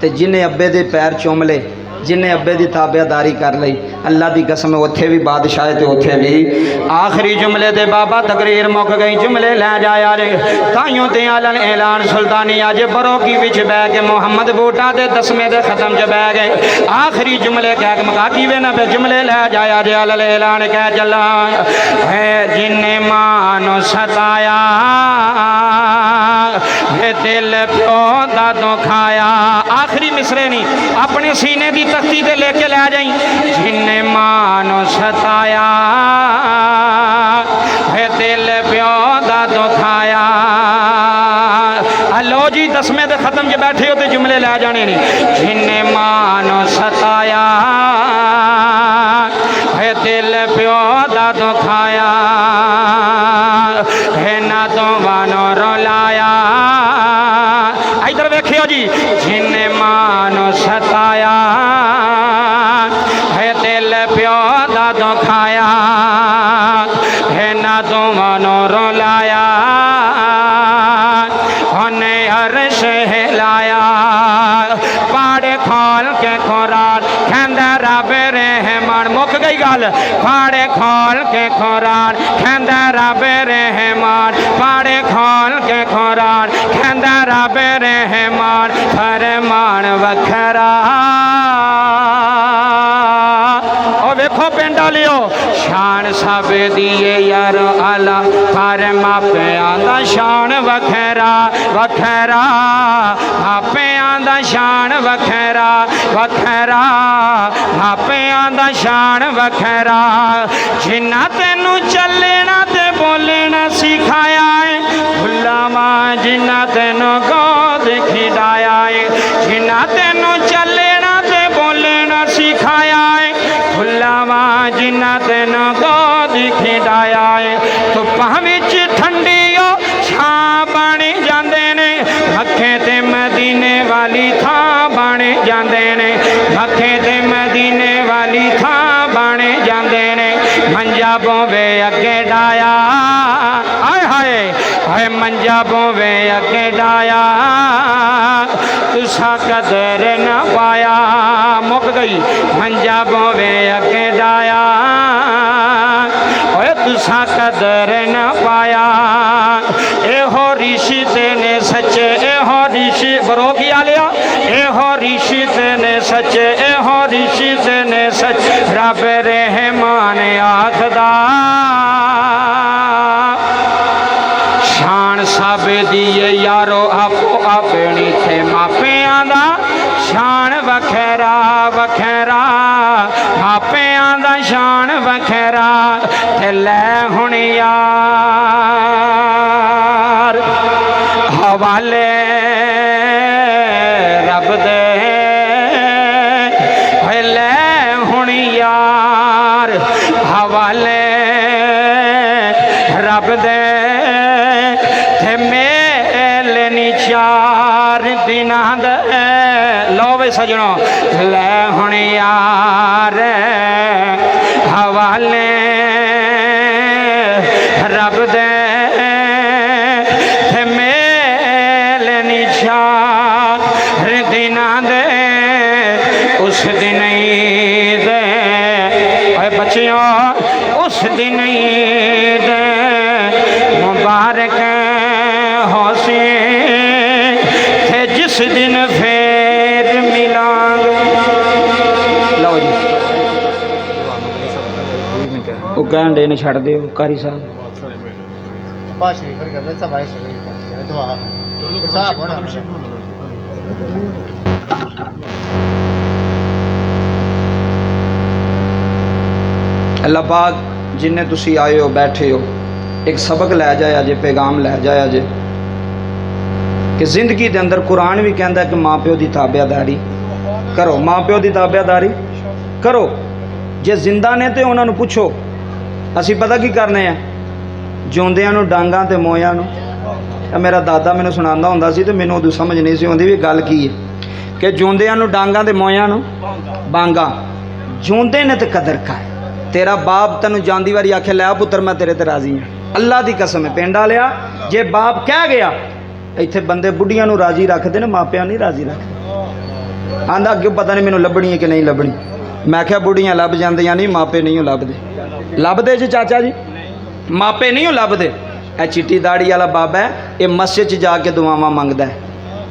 ते जिन्हें अब्बे दे पैर चुम ले, जिन्हें अब्बे की ताबियादारी कर ली, अल्लाह की कसम उत्थे भी बादशाह ते उत्थे भी। आखिरी जुमले दे बाबा तकरीर मुक गई, जुमले लै जाया रे ताइयों ते आलन ऐलान सुल्तानी अज बरोकी विच बह के मुहम्मद बूटा दे 10वें दे खत्म च बह गए। आखिरी जुमले कह के मका की वे ना पे जुमले लै जाया रे आलन ऐलान कह चला है जिन्ने मानो सताया है दिल प्यो दा दुखाया। आखिरी मिसरे नहीं अपने सीने की तख्ती ते लेके लै जाई, जिन्ने मानो सताया है दिल प्यो दा दुखाया। लो जी 10वें दे खत्म च बैठे हो तो जुमले लै जाने ने, जिन्ने मानो सताया है दिल प्यो दा दुखाया है ना तो वानो रुलाया। इधर वेखियो जी, जिन्ने मानो सताया है दिल प्यो दा दुखाया है ना तो वानो रुलाया। उन्हें अर्श हिलाया पाड़े खोल के खुरान कहंदा रब रहमान। मुक गई गल, पाड़े खोल के खुरान कहंदा रब रहमान, पाड़े खोल के खुरान कहंदा रब रहमान। फरमान वखरा ओ वेखो पिंड वालियो शान सब दिए यार आला, पर मापियां दा शान वखरा वखरा, मापियां दा शान वखरा वखरा, मापियां दा शान वखरा। जिन्ना तेनू चलना ते बोलना सिखाया है, भुल्ला मां जिन्ना तेनू गोद खिलाया है, जिन्ना तेनू चलना ते बोलना सिखाया है, भुल्ला मां जिन्ना तेनू गोद खिलाया है। धुप्पां विच ठंडियो छां बन जांदे ने, मक्खे ते मदीने वाली थां बन जांदे ने, मक्खे ते मदीने वाली थां बन जांदे ने। मंजा बोवे अगे डाया आए हाय हाय, मंजा बोवे अगे डाया तुसा कदर न पाया। मुक गई मंजा बोवे अगे डाया हो रिश्ते ने सच्चे हो रिश्ते ने सच रब रहमान आखदा शान सब दिए यारो आपो अपनी थे मापियां दा शान वखेरा वखेरा मापियां दा शान वखेरा ते लै हुण यार हवाले रब दे लै हुण यार हवाले रब दे मेलनी 4 दिनां दे लो वे सजणो लै हुण यार हवाले रब दे मेलनी 4 दिनां दे उस दिन दे बच्चियों उस दिन दे मुबारक होसे थे जिस दिन फिर मिलांगे। लो जी वो कहन डे ने छड़ दे कारी साहब अल्लाह पाक जिन्ने तुसी आए हो बैठे हो एक सबक लै जाया जे पैगाम लै जाया जे कि जिंदगी के अंदर कुरान भी कहता है कि माँ प्यो की ताबेदारी करो माँ प्यो की ताबेदारी करो जे जिंदा ने तो उन्होंने पूछो असी पता की करने हैं जिउंदियां नूं डांगां ते मोयां नूं मेरा दादा मैनूं सुणांदा हुंदा सी ते मैनूं उदों समझ नहीं सी आउंदी भी गल की है कि जिउंदियां नूं डांगां ते मोयां नूं बांगा जिउंदे ने ते कदर कर तेरा बाप तैनूं जांदी वारी आखे लै पुत्तर मैं तेरे ते राजी हाँ अल्लाह की कसम है पिंड वालिया जे बाप कह गया इत्थे बंदे बुढ़ियां नूं राजी रखते ने मापियां नहीं राजी रखते आंदा अगे पता नहीं मैनूं लभनी है कि नहीं लभनी मैं क्या बुढ़ियां लभ जांदियां नहीं मापे नहीं लभदे लभदे जी चाचा जी मापे नहीं लभदे ए चिट्टी दाड़ी वाला बाबा है ये मस्जिद च जाके दुआवां मंगदा है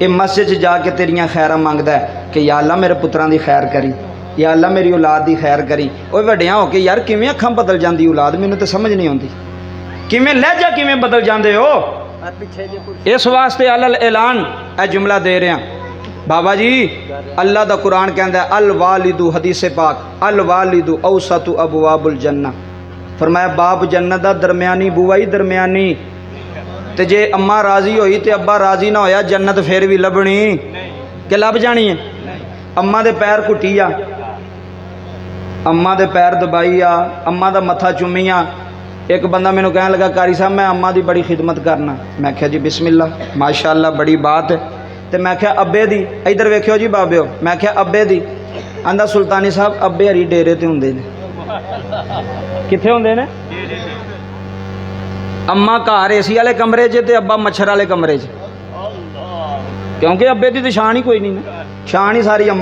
ये मस्जिद च जाके तेरियां खैरां मंगदा है कि या अल्लाह मेरे पुत्रां दी खैर करी या अल्लाह मेरी औलाद दी खैर करी ओए वड्डियां हो के यार किवें अखां बदल जांदी औलाद मैनूं तो समझ नहीं आउंदी किवें लहजा किवें बदल जांदे हो इस वास्ते अल ऐलान ए जुमला दे रहा बाबा जी अल्लाह दा कुरान कहंदा है अल वालिदु हदीस पाक अल वालिदु औसतु अबवाबुल जन्ना फरमाया बाप जन्नत दा दरमियानी बुआई दरमियानी ते जे अम्मा राजी होई ते अब्बा राजी ना होया जन्नत फिर भी लभनी कि लभ जानी है अम्मा दे पैर घुट्टी आ अम्मा दे पैर दबाई आ अम्मा दा मत्था चुम्मी आ एक बंदा मैनू कहने लगा कारी साहब मैं अम्मा दी बड़ी खिदमत करना मैं क्या जी बिस्मिल्लाह माशाअल्लाह बड़ी बात है तो मैं क्या अब्बे दी इधर वेख्यो जी बाबे मैं क्या अब्बे दी आंदा सुल्तानी साहब अब्बे हरी डेरे ते हुंदे ने कित्थे हुंदे ने अम्मा घर एसी वाले कमरे च ते अब्बा मच्छर वाले कमरे च क्योंकि अब्बे दी तो शान ही कोई नहीं ना शान ही सारी अम्मा